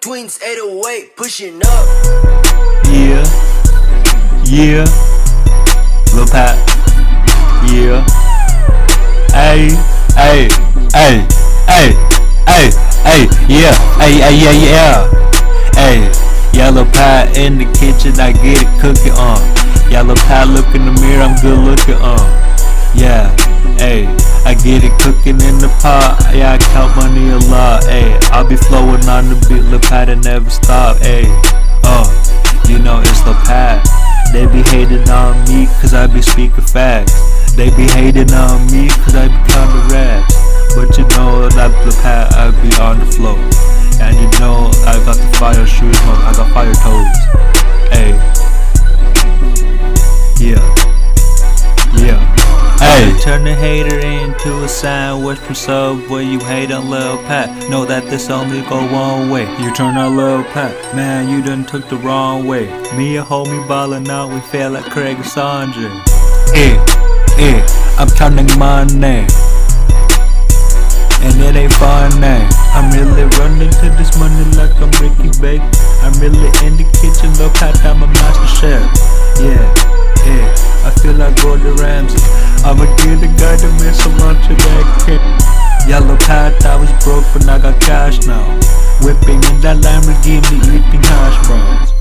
Twins 808 pushing up. Yeah, yeah, Lil Pat, yeah. Ay, ay, ay, ay, ay, ay, yeah, ay, ay, yeah, yeah. Ay, Yellow Pat in the kitchen, I get it cooking on. Yellow Pat look in the mirror, I'm good looking on. Yeah, ay, I get it cooking in the pot. Yeah, I count money a lot. Ay, I'll be flowing on the beat, Lil Pat and never stop. Ay, you know it's Lil Pat. They be hating on me cause I be speaking facts. They be hating on me cause I be counting raps. But you know that Lil Pat, I be on the flow. And you know I got the fire shoes, I got fire toes. Ay, yeah, yeah. Hey, turn a hater into a sandwich from Subway. You hate on Lil Pat, know that this only go one way. You turn on Lil Pat, man, you done took the wrong way. Me and homie ballin' out, we feel like Craig and Sandra. I'm counting money, and it ain't funny. I'm really running to this money like I'm Ricky Bake. I'm really in the kitchen, Lil Pat, I'm a master chef. Yeah, I feel like Gordon Ramsay. I'ma get a guy to miss a lunch of that kid. Yellow Pat, I was broke but I got cash now. Whipping in that Lamborghini, eating hash browns.